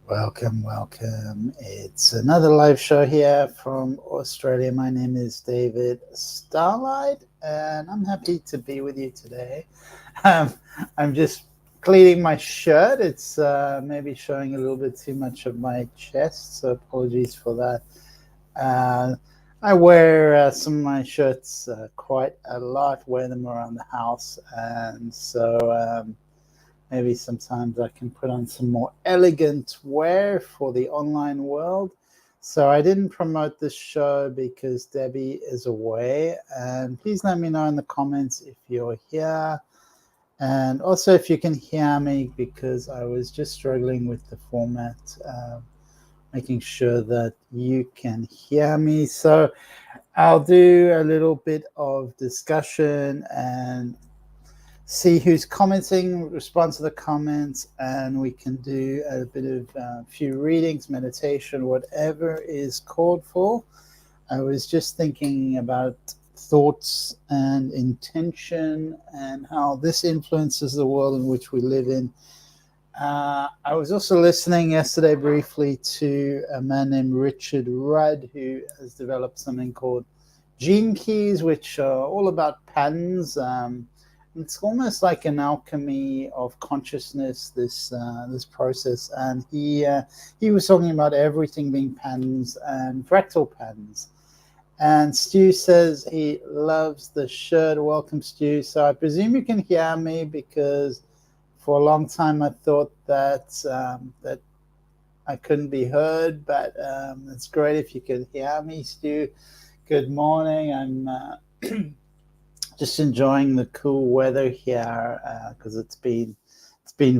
Welcome, welcome. It's another live show here from Australia. My name is Daivd Starlyte, and I'm happy to be with you today. Um, I'm just cleaning my shirt. It's maybe showing a little bit too much of my chest, so apologies for that. I wear some of my shirts quite a lot, wear them around the house, and so maybe sometimes I can put on some more elegant wear for the online world. So I didn't promote this show because Debbie is away. And please let me know in the comments if you're here. And also if you can hear me, because I was just struggling with the format, making sure that you can hear me. So I'll do a little bit of discussion and see who's commenting, respond to the comments, and we can do a bit of few readings, meditation, whatever is called for. I was just thinking about thoughts and intention and how this influences the world in which we live in. I was also listening yesterday briefly to a man named Richard Rudd, who has developed something called Gene Keys, which are all about patterns. It's almost like an alchemy of consciousness, this process. And he was talking about everything being patterns and fractal patterns. And Stu says he loves the shirt. Welcome, Stu. So I presume you can hear me, because for a long time I thought that that I couldn't be heard. But it's great if you can hear me, Stu. Good morning. I'm just enjoying the cool weather here, because it's been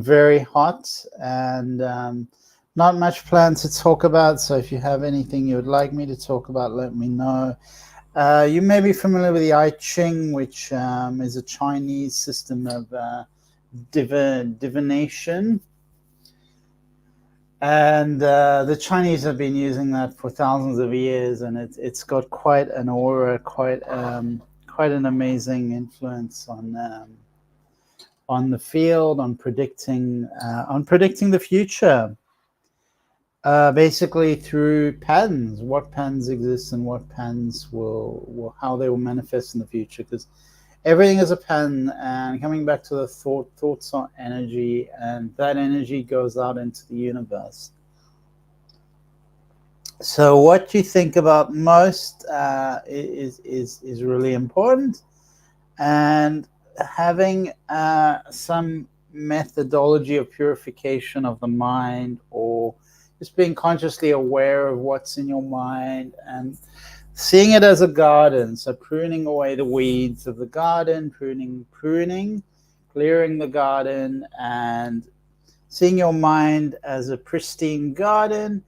very hot, and not much planned to talk about. So if you have anything you would like me to talk about, let me know. You may be familiar with the I Ching, which is a Chinese system of divination. And the Chinese have been using that for thousands of years, and it's got quite an aura, quite an amazing influence on the field, on predicting the future. Basically through patterns, what patterns exist and what patterns will how they will manifest in the future, because everything is a pattern. And coming back to the thoughts are energy, and that energy goes out into the universe. So what you think about most is really important, and having some methodology of purification of the mind, or just being consciously aware of what's in your mind and seeing it as a garden. So pruning away the weeds of the garden, pruning, clearing the garden, and seeing your mind as a pristine garden.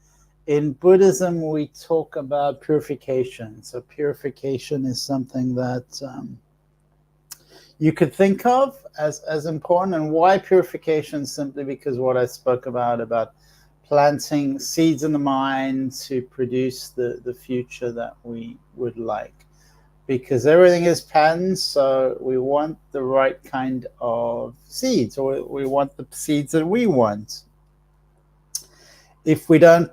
In Buddhism, we talk about purification. So purification is something that you could think of as important. And why purification? Simply because what I spoke about planting seeds in the mind to produce the future that we would like. Because everything is patterns, so we want the right kind of seeds, or we want the seeds that we want. If we don't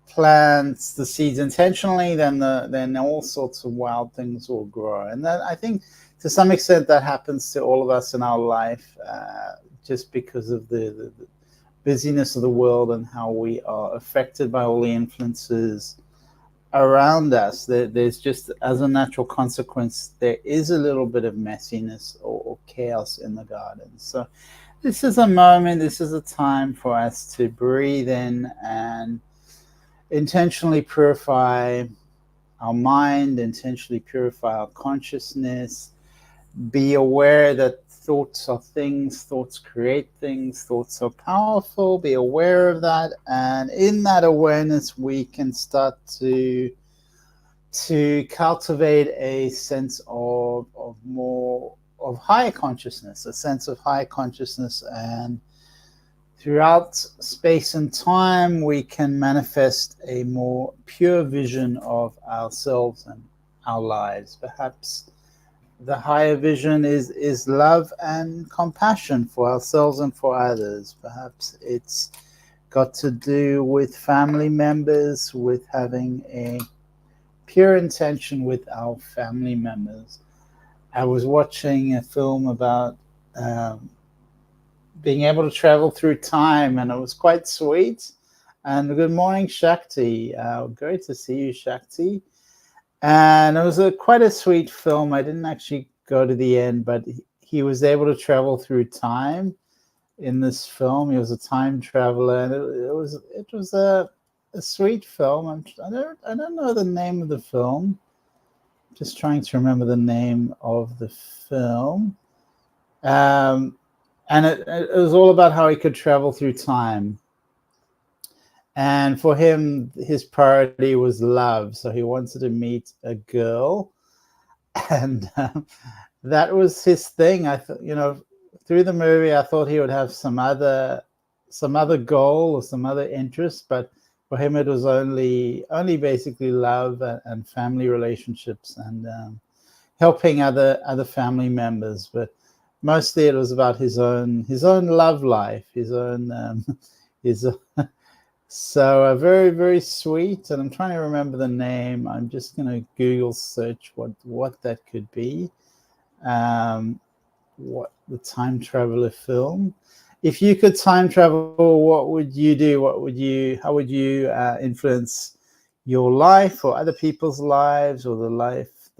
plant the seeds intentionally, then all sorts of wild things will grow. And that, I think, to some extent, that happens to all of us in our life, just because of the busyness of the world and how we are affected by all the influences around us. There's just, as a natural consequence, there is a little bit of messiness or chaos in the garden. So this is a moment, this is a time for us to breathe in and intentionally purify our mind, intentionally purify our consciousness. Be aware that thoughts are things, thoughts create things, thoughts are powerful. Be aware of that, and in that awareness we can start to cultivate a sense of more of higher consciousness, a sense of higher consciousness. And throughout space and time, we can manifest a more pure vision of ourselves and our lives. Perhaps the higher vision is love and compassion for ourselves and for others. Perhaps it's got to do with family members, with having a pure intention with our family members. I was watching a film about being able to travel through time, and it was quite sweet. And good morning, Shakti. Great to see you, Shakti. And it was quite a sweet film. I didn't actually go to the end, but he was able to travel through time in this film. He was a time traveler, and it was a sweet film. I don't know the name of the film. Just trying to remember the name of the film. And it was all about how he could travel through time. And for him, his priority was love. So he wanted to meet a girl, and that was his thing. I thought, through the movie, I thought he would have some other goal or some other interest, but for him, it was only basically love and family relationships and helping other family members. But mostly, it was about his own love life, his own So very, very sweet. And I'm trying to remember the name. I'm just going to Google search what that could be. What the time traveler film. If you could time travel, what would you do? How would you influence your life or other people's lives or the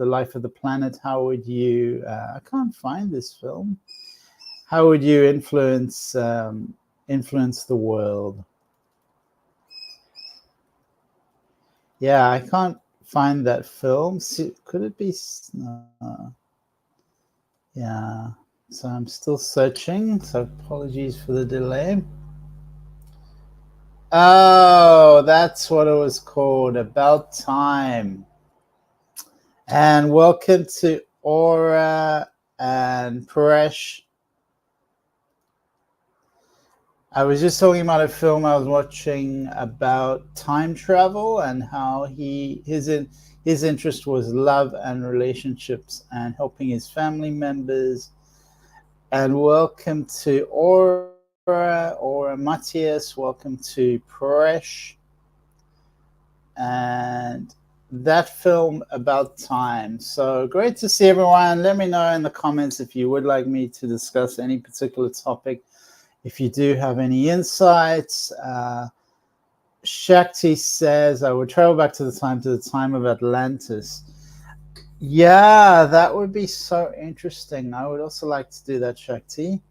life of the planet? How would you, I can't find this film. How would you influence the world? Yeah, I can't find that film. Could it be? Yeah, so I'm still searching. So apologies for the delay. Oh, that's what it was called. About Time. And welcome to Aura and Paresh. I was just talking about a film I was watching about time travel and how his interest was love and relationships and helping his family members. And welcome to Aura Matthias. Welcome to Paresh. And that film about time. So great to see everyone. Let me know in the comments if you would like me to discuss any particular topic. If you do have any insights. Shakti says, I would travel back to the time of Atlantis. Yeah, that would be so interesting. I would also like to do that, Shakti.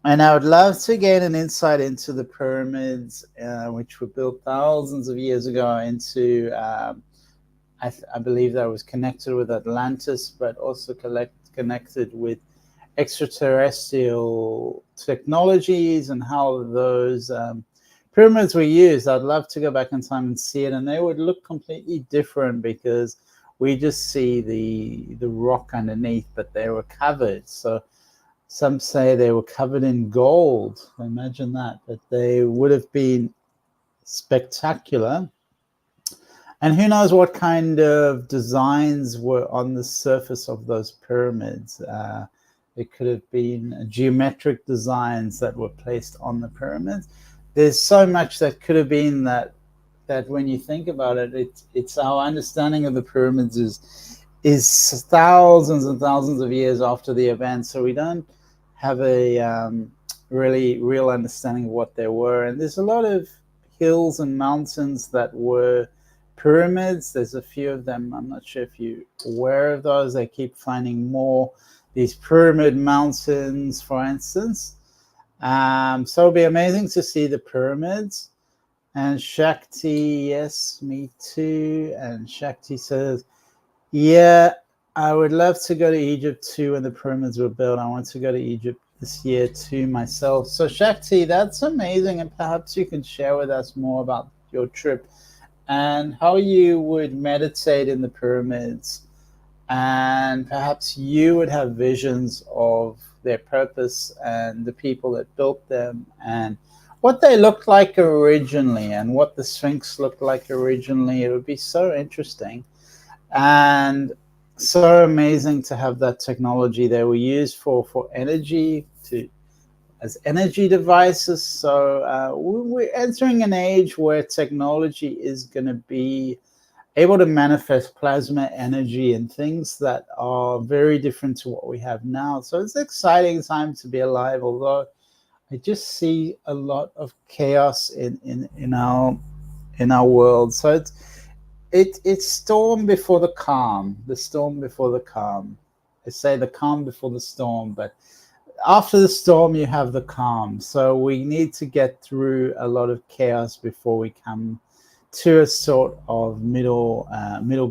And I would love to gain an insight into the pyramids, which were built thousands of years ago into, I believe that was connected with Atlantis, but also connected with extraterrestrial technologies and how those pyramids were used. I'd love to go back in time and see it, and they would look completely different because we just see the rock underneath, but they were covered. So some say they were covered in gold. Imagine that, but they would have been spectacular. And who knows what kind of designs were on the surface of those pyramids. It could have been geometric designs that were placed on the pyramids. There's so much that could have been that when you think about it, it's our understanding of the pyramids is thousands and thousands of years after the event. So we don't have a real understanding of what they were. And there's a lot of hills and mountains that were pyramids. There's a few of them. I'm not sure if you're aware of those. They keep finding more. These pyramid mountains, for instance. So it'll be amazing to see the pyramids. And Shakti, yes, me too. And Shakti says, yeah, I would love to go to Egypt too when the pyramids were built. I want to go to Egypt this year too myself. So Shakti, that's amazing. And perhaps you can share with us more about your trip and how you would meditate in the pyramids. And perhaps you would have visions of their purpose and the people that built them and what they looked like originally and what the Sphinx looked like originally. It would be so interesting and so amazing to have that technology. They were used for energy, as energy devices. So we're entering an age where technology is going to be able to manifest plasma energy and things that are very different to what we have now. So it's an exciting time to be alive, although I just see a lot of chaos in our world. So it's storm before the calm, the storm before the calm. I say the calm before the storm, but after the storm you have the calm. So we need to get through a lot of chaos before we come to a sort of middle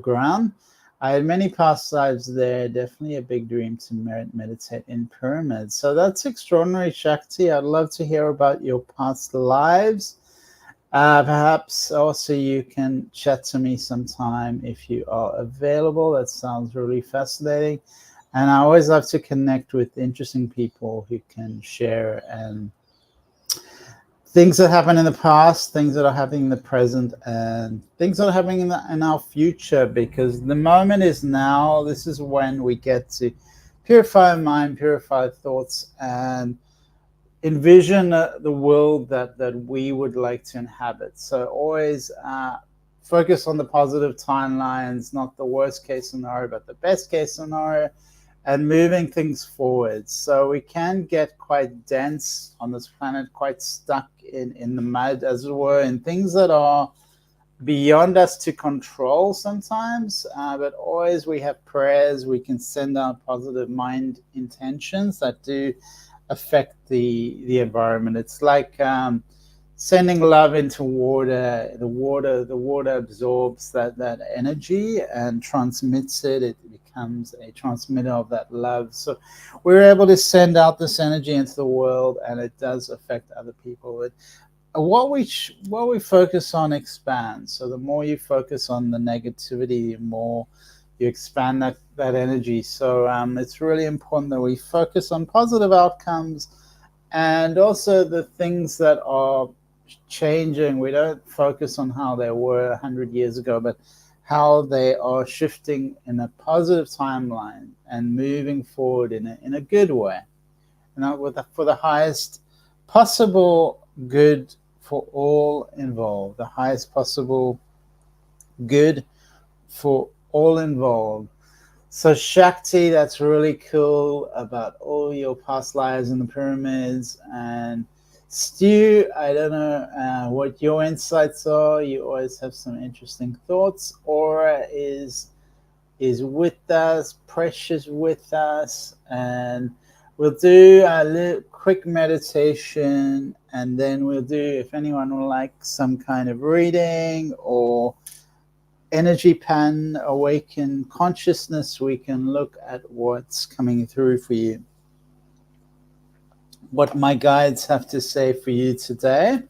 ground. I had many past lives there. Definitely a big dream to meditate in pyramids. So that's extraordinary, Shakti. I'd love to hear about your past lives. Perhaps also you can chat to me sometime if you are available. That sounds really fascinating. And I always love to connect with interesting people who can share and things that happened in the past, things that are happening in the present, and things that are happening in our future, because the moment is now. This is when we get to purify mind, purify thoughts, and envision the world that we would like to inhabit. So always focus on the positive timelines, not the worst case scenario, but the best case scenario, and moving things forward. So we can get quite dense on this planet, quite stuck in the mud, as it were, in things that are beyond us to control sometimes. But always we have prayers. We can send out positive mind intentions that do affect the environment. It's like sending love into water. The water absorbs that energy and transmits it. It becomes a transmitter of that love. So we're able to send out this energy into the world, and it does affect other people. What we focus on expands. So the more you focus on the negativity, the more you expand that energy. So it's really important that we focus on positive outcomes, and also the things that are changing. We don't focus on how they were 100 years ago, but how they are shifting in a positive timeline and moving forward in a good way, for the highest possible good for all involved, the highest possible good for all involved. So Shakti, that's really cool about all your past lives in the pyramids. And Stu, I don't know what your insights are. You always have some interesting thoughts. Aura is with us, Precious with us, and we'll do a little quick meditation, and then we'll do, if anyone would like some kind of reading or energy pan, awaken consciousness, we can look at what's coming through for you, what my guides have to say for you today.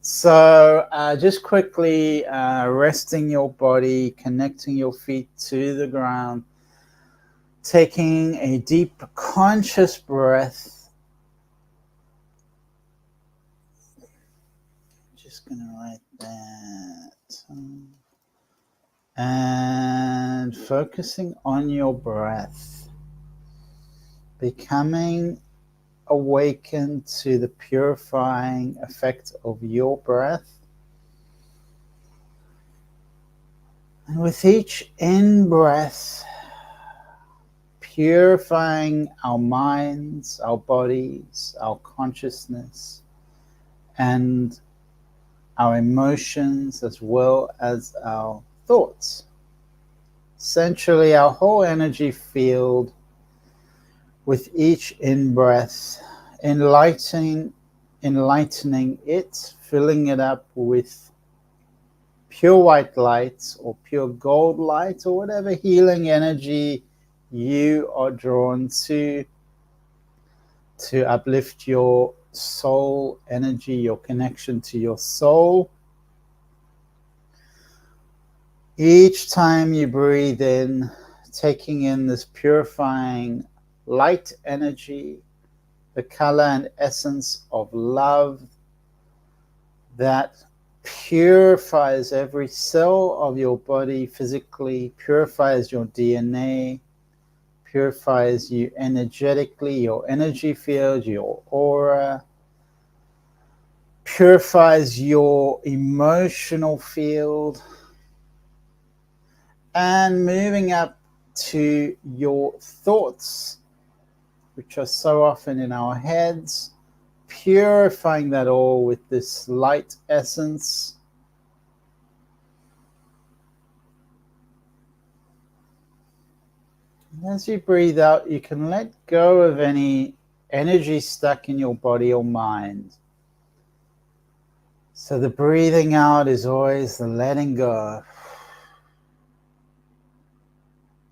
So just quickly resting your body, connecting your feet to the ground, taking a deep conscious breath. Just gonna write that. And focusing on your breath, becoming awakened to the purifying effect of your breath. And with each in-breath, purifying our minds, our bodies, our consciousness, and our emotions, as well as our thoughts. Essentially, our whole energy field, with each in-breath, enlightening it, filling it up with pure white light or pure gold light or whatever healing energy you are drawn to uplift your soul energy, your connection to your soul. Each time you breathe in, taking in this purifying light energy, the color and essence of love that purifies every cell of your body physically, purifies your DNA, purifies you energetically, your energy field, your aura, purifies your emotional field, and moving up to your thoughts, which are so often in our heads, purifying that all with this light essence. And as you breathe out, you can let go of any energy stuck in your body or mind. So the breathing out is always the letting go.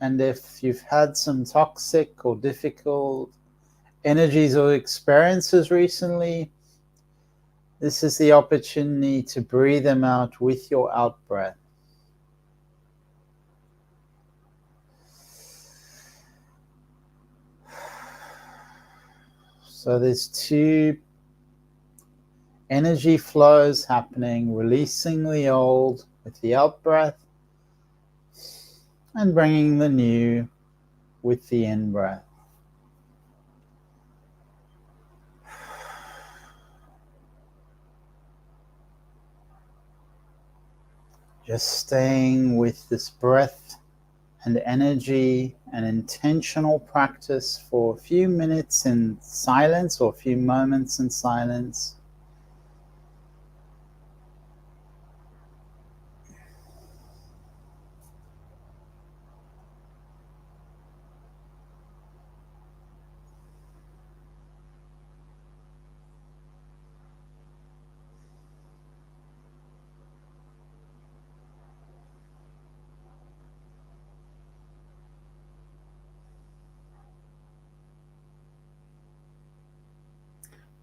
And if you've had some toxic or difficult energies or experiences recently, this is the opportunity to breathe them out with your out breath. So there's two energy flows happening, releasing the old with the out breath and bringing the new with the in breath. Just staying with this breath and energy and intentional practice for a few minutes in silence or a few moments in silence.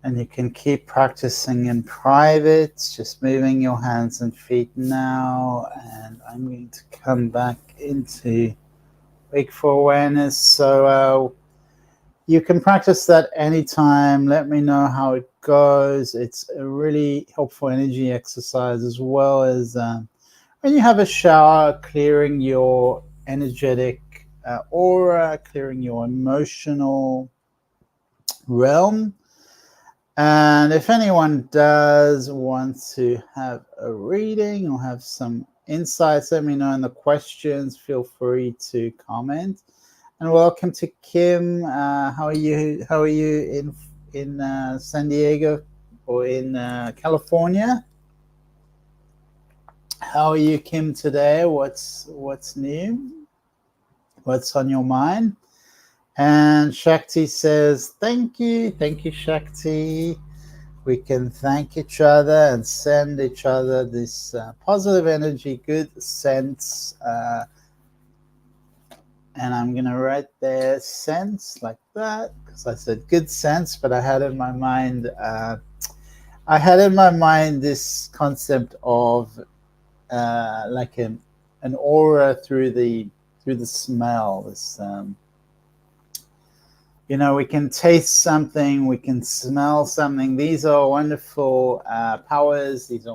And you can keep practicing in private, just moving your hands and feet now. And I'm going to come back into wakeful awareness. So you can practice that anytime. Let me know how it goes. It's a really helpful energy exercise, as well as when you have a shower, clearing your energetic aura, clearing your emotional realm. And if anyone does want to have a reading or have some insights, let me know in the questions. Feel free to comment. And welcome to Kim. How are you? How are you in San Diego or in California? How are you, Kim, today? What's new? What's on your mind? And Shakti says, thank you, Shakti. We can thank each other and send each other this positive energy, good sense. And I'm going to write there sense like that, because I said good sense, but I had in my mind this concept of like an aura through the smell. This we can taste something, we can smell something. These are wonderful powers. These are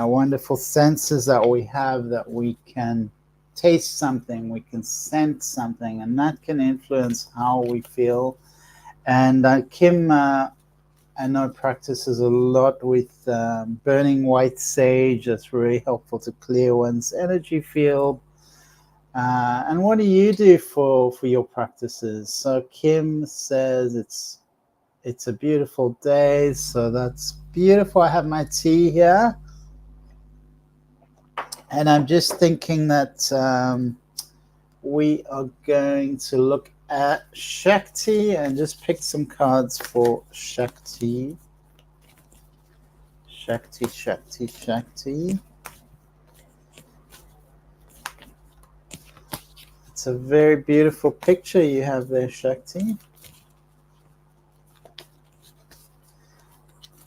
wonderful senses that we have, that we can taste something, we can sense something, and that can influence how we feel. And Kim, I know, practices a lot with burning white sage. That's really helpful to clear one's energy field. And what do you do for your practices? So Kim says it's a beautiful day, so that's beautiful. I have my tea here, and I'm just thinking that we are going to look at Shakti and just pick some cards for Shakti. Shakti. It's a very beautiful picture you have there, Shakti.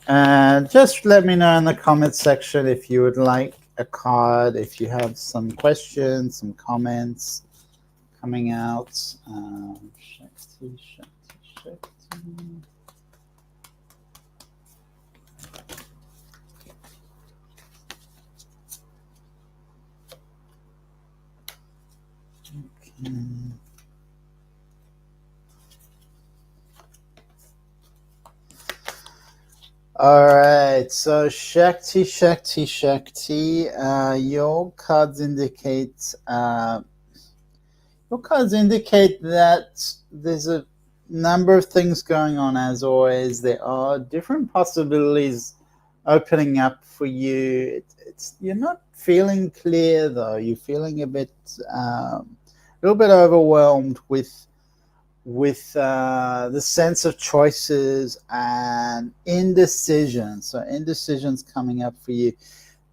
And just let me know in the comment section if you would like a card, if you have some questions, some comments coming out. Shakti. Okay. All right, so Shakti, Shakti, Shakti. Your cards indicate that there's a number of things going on. As always, there are different possibilities opening up for you. You're not feeling clear though. You're feeling a little bit overwhelmed with the sense of choices and indecision. So indecision's coming up for you.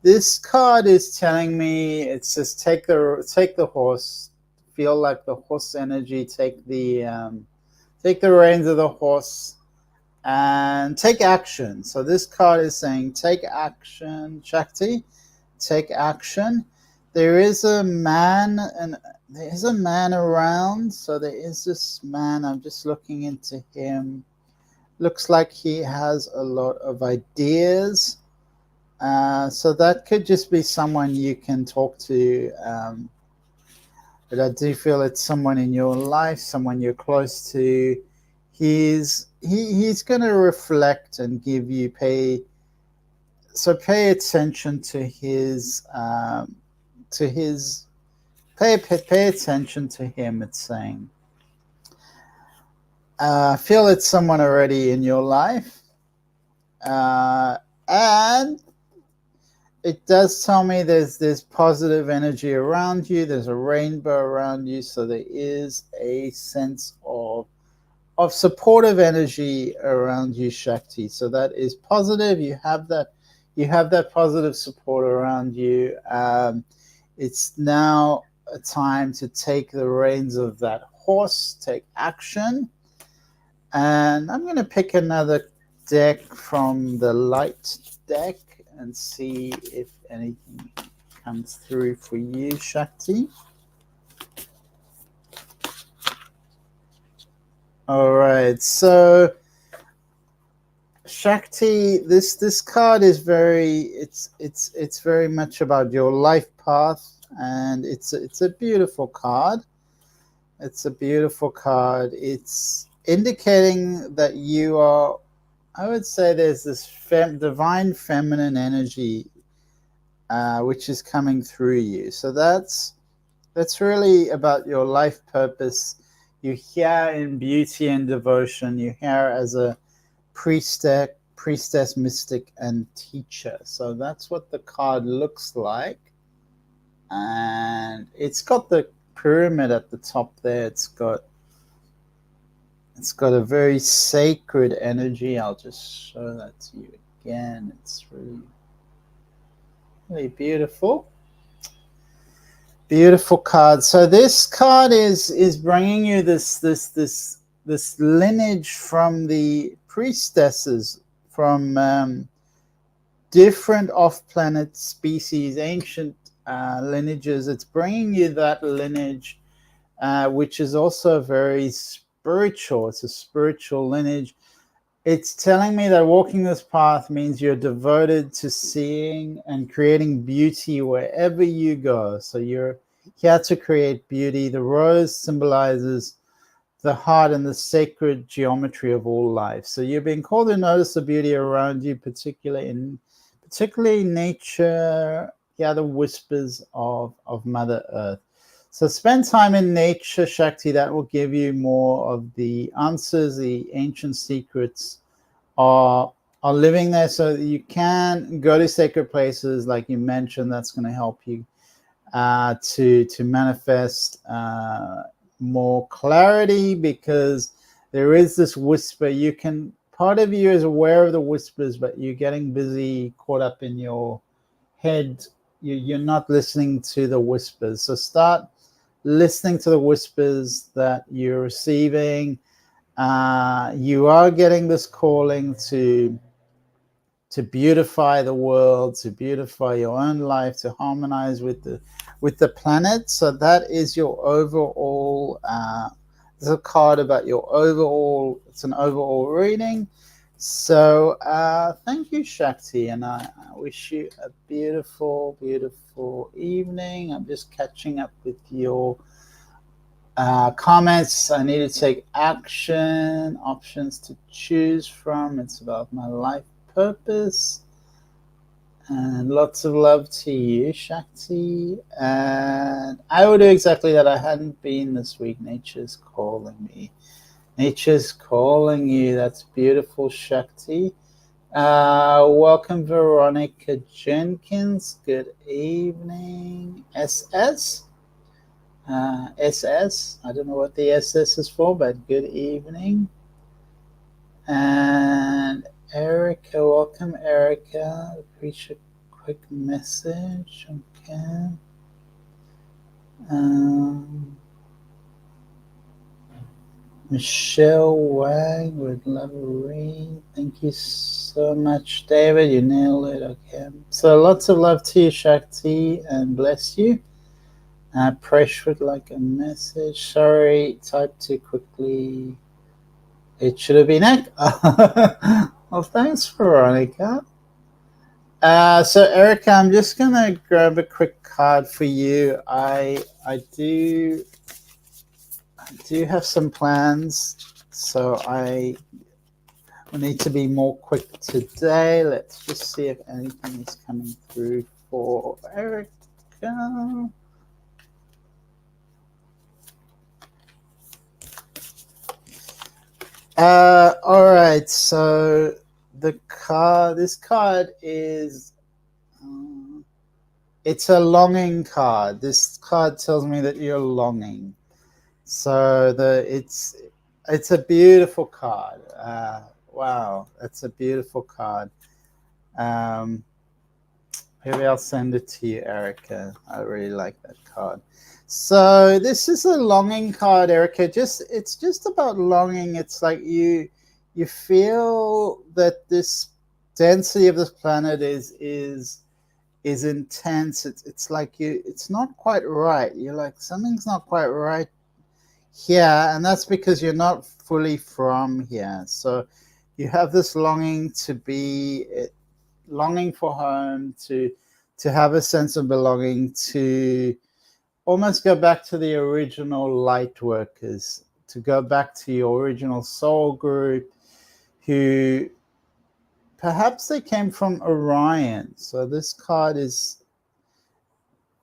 This card is telling me, it says take the horse, feel like the horse energy, take the reins of the horse and take action. So this card is saying take action, Shakti, take action. There is a man, and there is a man around. So there is this man. I'm just looking into him. Looks like he has a lot of ideas. So that could just be someone you can talk to. But I do feel it's someone in your life, someone you're close to. He's going to reflect and give you pay attention to his pay attention to him. It's saying feel it's someone already in your life, and it does tell me there's positive energy around you. There's a rainbow around you, so there is a sense of supportive energy around you, Shakti. So that is positive. You have that positive support around you. It's now a time to take the reins of that horse, take action. And I'm going to pick another deck from the light deck and see if anything comes through for you, Shakti. All right, so Shakti, this card is it's very much about your life path, and it's a beautiful card. It's a beautiful card. It's indicating that you are, I would say there's this divine feminine energy which is coming through you. So that's really about your life purpose. You're here in beauty and devotion. You're here as a priestess, mystic, and teacher. So that's what the card looks like. And it's got the pyramid at the top there. It's got a very sacred energy. I'll just show that to you again. It's really, really beautiful. Beautiful card. So this card is bringing you this lineage from the priestesses from different off-planet species, ancient lineages. It's bringing you that lineage, which is also very spiritual. It's a spiritual lineage. It's telling me that walking this path means you're devoted to seeing and creating beauty wherever you go. So you're here to create beauty. The rose symbolizes the heart and the sacred geometry of all life. So you're being called to notice the beauty around you, particularly nature, the whispers of Mother Earth. So spend time in nature, Shakti. That will give you more of the answers. The ancient secrets are living there, so that you can go to sacred places, like you mentioned. That's going to help you to manifest more clarity, because there is this whisper. Part of you is aware of the whispers, but you're getting busy, caught up in your head. You're not listening to the whispers. So start listening to the whispers that you're receiving. You are getting this calling to beautify the world, to beautify your own life, to harmonize with the planet. So that is your overall. There's a card about your overall. It's an overall reading. So thank you, Shakti, and I wish you a beautiful, beautiful evening. I'm just catching up with your comments. I need to take action, options to choose from. It's about my life purpose. And lots of love to you, Shakti. And I will do exactly that. I hadn't been this week. Nature's calling me. Nature's calling you. That's beautiful, Shakti. Welcome, Veronica Jenkins. Good evening. SS? SS. I don't know what the SS is for, but good evening. And Erica, welcome, Erica. Appreciate a quick message. Okay. Michelle Wang would love a read. Thank you so much, David. You nailed it. Okay. So lots of love to you, Shakti, and bless you. Presh would like a message. Sorry, typed too quickly. It should have been Ek. Well, thanks, Veronica. So Erica, I'm just gonna grab a quick card for you. I do have some plans, so I need to be more quick today. Let's just see if anything is coming through for Erica. All right, so this card is it's a longing card. This card tells me that you're longing. So it's a beautiful card. Wow, that's a beautiful card. Maybe I'll send it to you, Erica. I really like that card. So this is a longing card, Erica. It's just about longing. It's like you feel that this density of this planet is intense. It's like it's not quite right. You're like, something's not quite right here, and that's because you're not fully from here. So you have this longing to be longing for home, to have a sense of belonging, to almost go back to the original light workers, to go back to your original soul group, who perhaps they came from Orion. So this card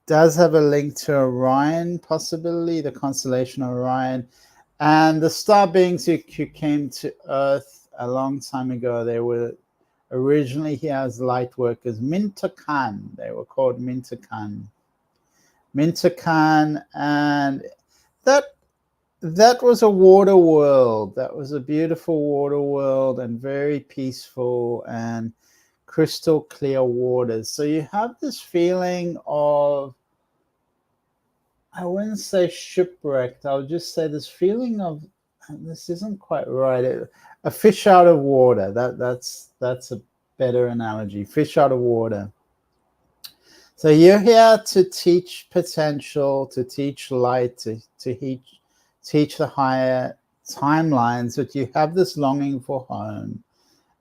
does have a link to Orion, possibly the constellation Orion, and the star beings who came to Earth a long time ago. They were originally here as light workers. Mintakan, they were called Mintakan. Mintakan, and that was a water world. That was a beautiful water world, and very peaceful and crystal clear waters. So you have this feeling of, I wouldn't say shipwrecked, I would just say this feeling of, this isn't quite right, a fish out of water. That's a better analogy. Fish out of water. So you're here to teach potential, to teach light, to teach the higher timelines, but you have this longing for home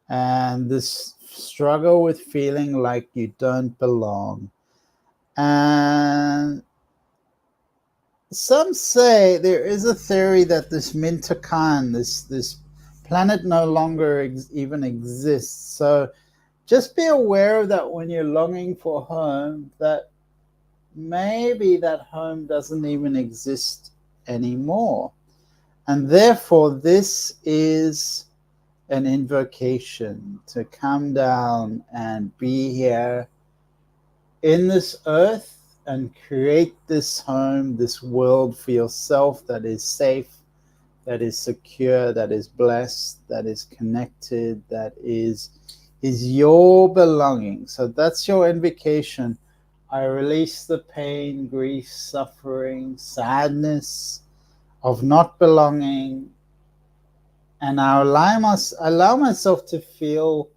and this struggle with feeling like you don't belong. And some say there is a theory that this Mintakan, this planet, no longer even exists. So just be aware of that when you're longing for home, that maybe that home doesn't even exist anymore. And therefore, this is an invocation to come down and be here in this earth and create this home, this world for yourself that is safe, that is secure, that is blessed, that is connected, that is your belonging. So that's your invocation. I release the pain, grief, suffering, sadness of not belonging, and I allow myself to feel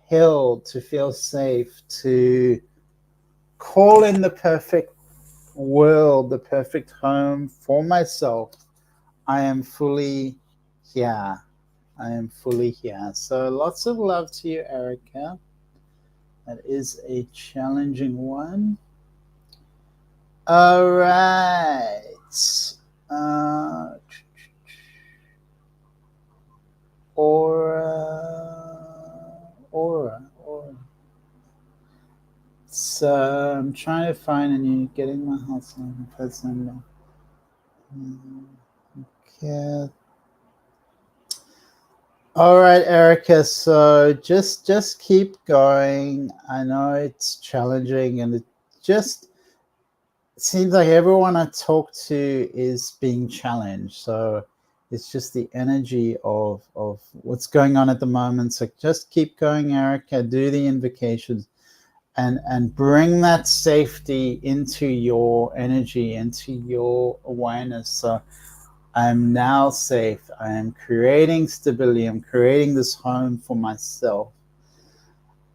held, to feel safe, to call in the perfect world, the perfect home for myself. I am fully here. I am fully here. So lots of love to you, Erica. That is a challenging one. All right. Aura. I'm trying to find a new getting my house on person. Okay. All right, Erica. So just keep going. I know it's challenging, and it just seems like everyone I talk to is being challenged. So it's just the energy of what's going on at the moment. So just keep going, Erica. Do the invocations and bring that safety into your energy, into your awareness. So I'm now safe. I am creating stability. I'm creating this home for myself.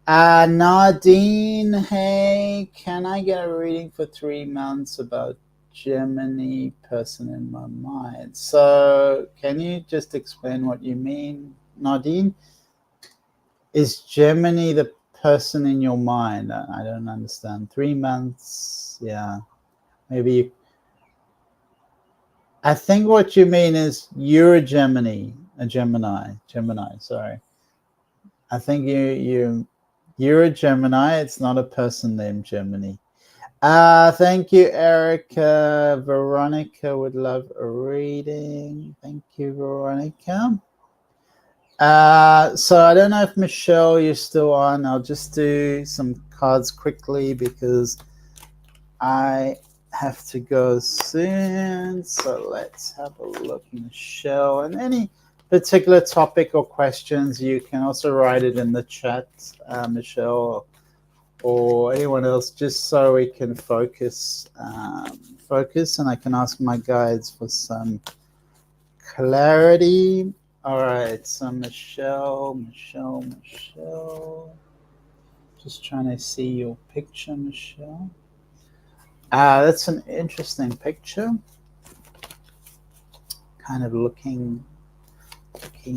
Nadine, hey, can I get a reading for 3 months about Gemini person in my mind? So can you just explain what you mean, Nadine? Is Gemini the person in your mind? I don't understand. 3 months, yeah. Maybe I think what you mean is you're a Gemini, sorry. I think you're a Gemini. It's not a person named Gemini. Thank you, Erica. Veronica would love a reading. Thank you, Veronica. So I don't know if Michelle, you're still on. I'll just do some cards quickly because I have to go soon. So let's have a look, Michelle. And any particular topic or questions, you can also write it in the chat, Michelle, or anyone else, just so we can focus, and I can ask my guides for some clarity. All right, so Michelle. Just trying to see your picture, Michelle. That's an interesting picture. Kind of looking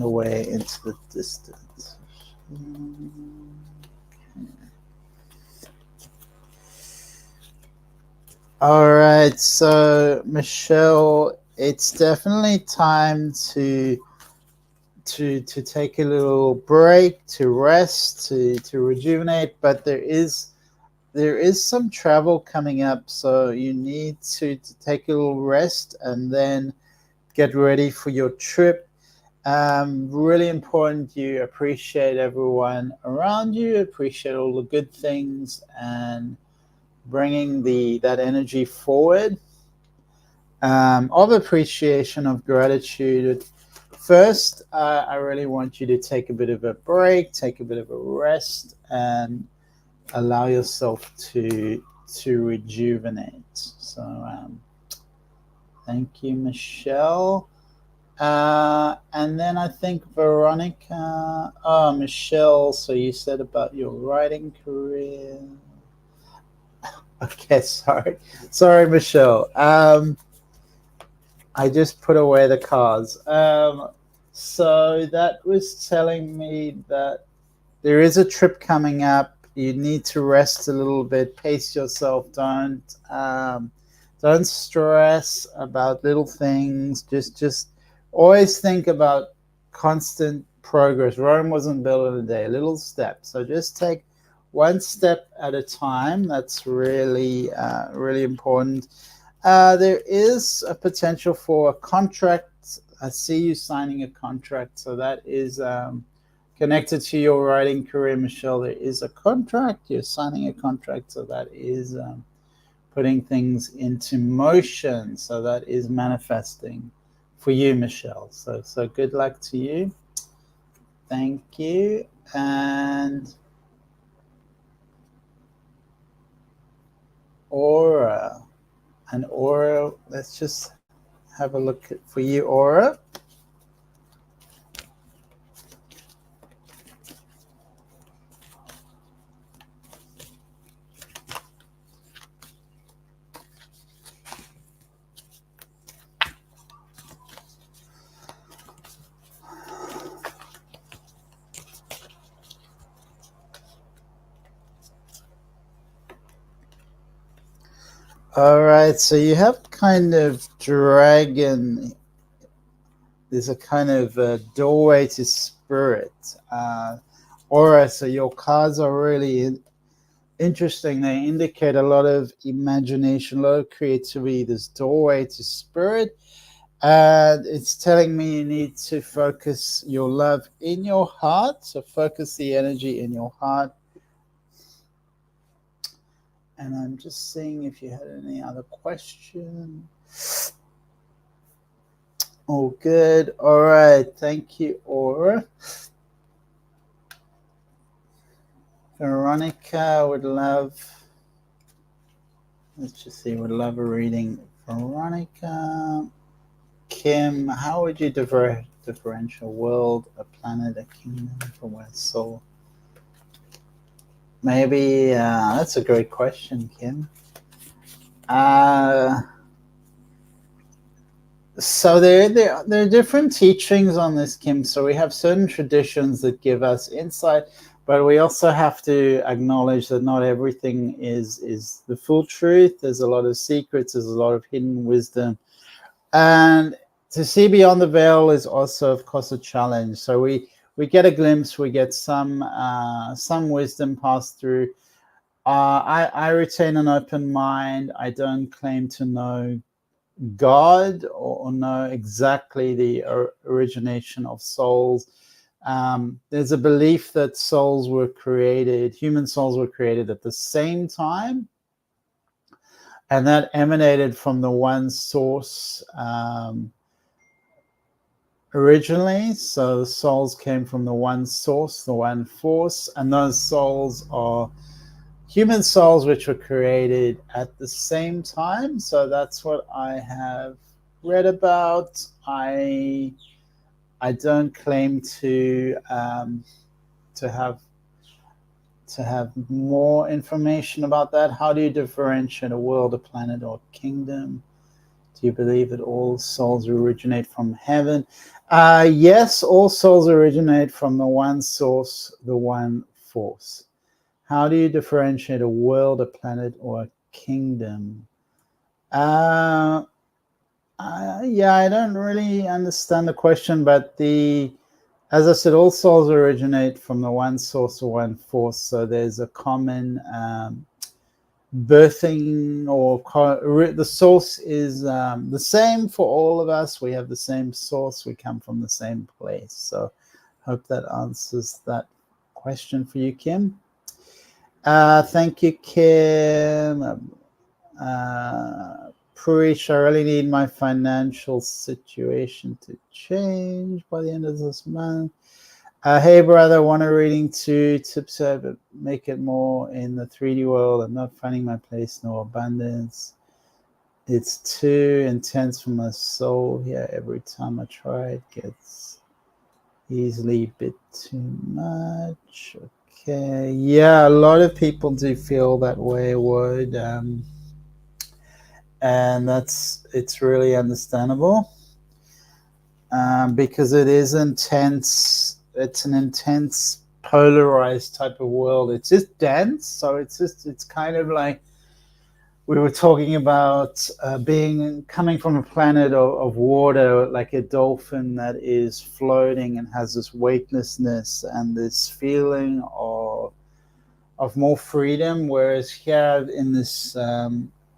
away into the distance. All right, so Michelle, it's definitely time to take a little break, to rest, to rejuvenate, but there is some travel coming up, so you need to take a little rest and then get ready for your trip. Really important you appreciate everyone around you, appreciate all the good things, and bringing that energy forward, of appreciation, of gratitude. First, I really want you to take a bit of a break, take a bit of a rest, and allow yourself to rejuvenate. So thank you, Michelle. And then I think Veronica. Oh, Michelle, so you said about your writing career. Okay, sorry, Michelle. I just put away the cards. So that was telling me that there is a trip coming up. You need to rest a little bit, pace yourself. Don't stress about little things. Just always think about constant progress. Rome wasn't built in a day. Little steps. So just take one step at a time. That's really really important. There is a potential for a contract. I see you signing a contract. So that is connected to your writing career, Michelle. There is a contract. You're signing a contract. So that is putting things into motion. So that is manifesting for you, Michelle. So good luck to you. Thank you. And Aura. And Aura, let's just have a look for you, Aura. All right, so you have kind of dragon. There's a kind of doorway to spirit. Aura, so your cards are really interesting. They indicate a lot of imagination, a lot of creativity, this doorway to spirit. And it's telling me you need to focus your love in your heart. So focus the energy in your heart. And I'm just seeing if you had any other questions. All good. All right. Thank you, Aura. Veronica would love, let's just see, would love a reading. Veronica. Kim, how would you differentiate world, a planet, a kingdom from where soul? Maybe that's a great question, Kim. So there are different teachings on this, Kim. So we have certain traditions that give us insight, but we also have to acknowledge that not everything is the full truth. There's a lot of secrets. There's a lot of hidden wisdom, and to see beyond the veil is also, of course, a challenge. So we get a glimpse. We get some wisdom passed through. I retain an open mind. I don't claim to know God or know exactly the origination of souls. There's a belief that souls were created, human souls were created at the same time, and that emanated from the one source originally. So the souls came from the one source, the one force, and those souls are human souls which were created at the same time. So that's what I have read about. I don't claim to have more information about that. How do you differentiate a world, a planet, or a kingdom? Do you believe that all souls originate from heaven? Yes, all souls originate from the one source, the one force. How do you differentiate a world, a planet, or a kingdom? Yeah, I don't really understand the question, but as I said, all souls originate from the one source or one force. So there's a common birthing, or the source is the same for all of us. We have the same source. We come from the same place. So hope that answers that question for you, Kim. Thank you, Kim. Purish, I really need my financial situation to change by the end of this month. Hey, brother, want a reading too? Tips to make it more in the 3D world. I'm not finding my place, no abundance. It's too intense for my soul here. Every time I try, it gets easily a bit too much. Okay, yeah, a lot of people do feel that way, Wood, and it's really understandable, because it is intense. It's an intense, polarized type of world. It's just dense, so it's kind of like we were talking about coming from a planet of water, like a dolphin that is floating and has this weightlessness and this feeling of more freedom, whereas here in this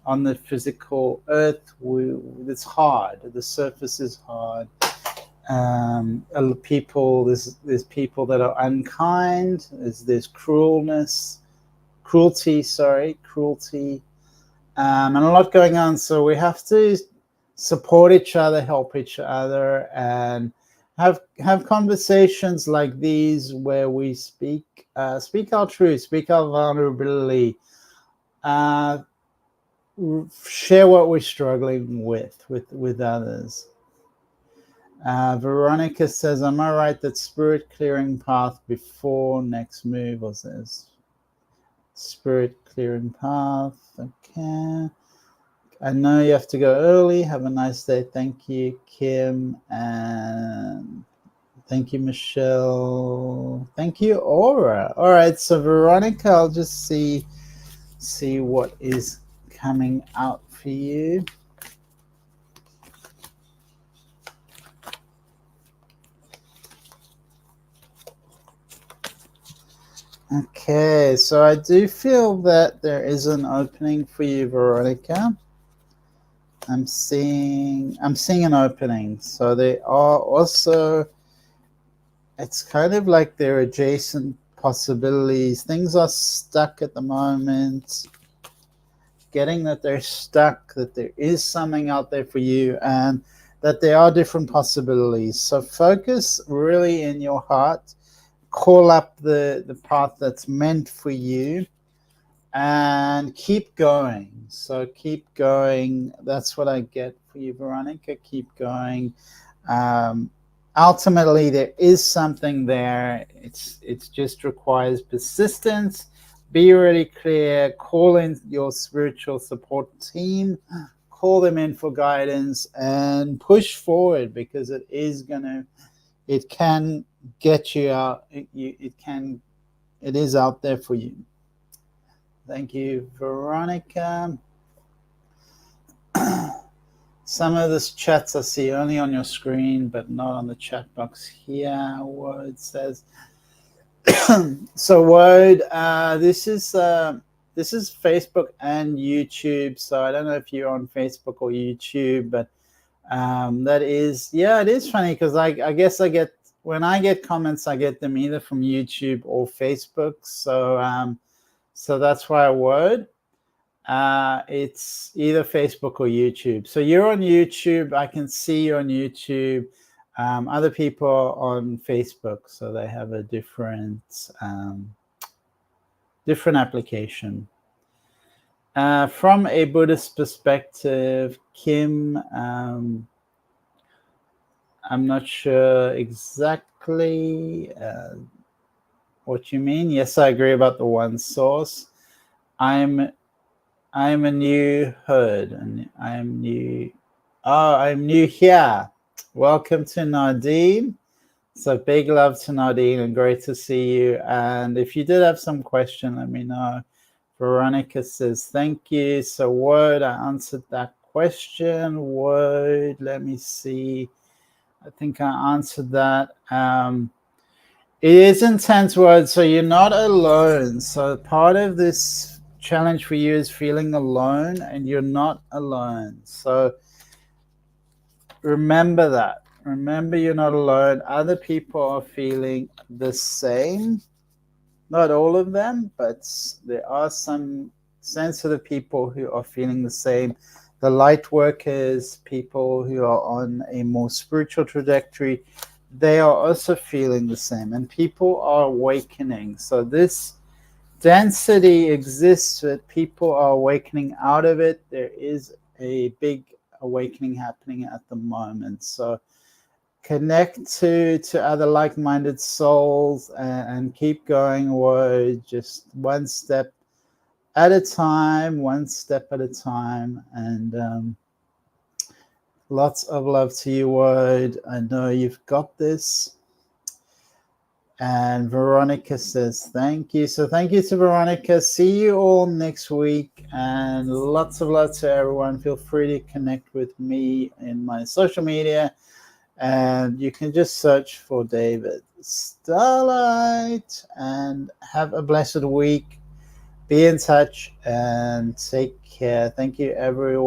on the physical earth, it's hard. The surface is hard. There's people that are unkind. There's cruelty, and a lot going on. So we have to support each other, help each other, and have conversations like these where we speak our truth, speak our vulnerability, share what we're struggling with others. Veronica says, am I right that spirit clearing path before next move, or says spirit clearing path? Okay. I know you have to go early. Have a nice day. Thank you, Kim. And thank you, Michelle. Thank you, Aura. All right, so Veronica, I'll just see what is coming out for you. Okay, so I do feel that there is an opening for you, Veronica. I'm seeing an opening. So they are also, it's kind of like they're adjacent possibilities. Things are stuck at the moment. Getting that they're stuck, that there is something out there for you, and that there are different possibilities. So focus really in your heart. Call up the path that's meant for you and keep going. So keep going. That's what I get for you, Veronica. Keep going. Ultimately, there is something there. It just requires persistence. Be really clear. Call in your spiritual support team. Call them in for guidance and push forward, because it can get you out. It is out there for you. Thank you, Veronica. Some of this chats I see only on your screen, but not on the chat box here. Word says, so Word, this is Facebook and YouTube. So I don't know if you're on Facebook or YouTube, but that is, yeah, it is funny because I guess when I get comments, I get them either from YouTube or Facebook. So so that's why Word. It's either Facebook or YouTube. So you're on YouTube. I can see you on YouTube. Other people are on Facebook, so they have a different application. From a Buddhist perspective, Kim, I'm not sure exactly what you mean. Yes, I agree about the one source. I'm a new herd, and I'm new. Oh, I'm new here. Welcome to Nadine. So big love to Nadine, and great to see you. And if you did have some question, let me know. Veronica says, thank you. So Word, I answered that question. Word, let me see. I think I answered that. It is intense, Word. So you're not alone. So part of this challenge for you is feeling alone, and you're not alone. So remember that. Remember, you're not alone. Other people are feeling the same. Not all of them, but there are some sensitive people who are feeling the same. The light workers, people who are on a more spiritual trajectory, they are also feeling the same. And people are awakening. So this density exists, that people are awakening out of it. There is a big awakening happening at the moment. So connect to other like-minded souls and keep going. Word, just one step at a time, and lots of love to you, Word. I know you've got this. And Veronica says thank you. So thank you to Veronica. See you all next week, and lots of love to everyone. Feel free to connect with me in my social media, and you can just search for Daivd Starlyte, and have a blessed week. Be in touch and take care. Thank you, everyone.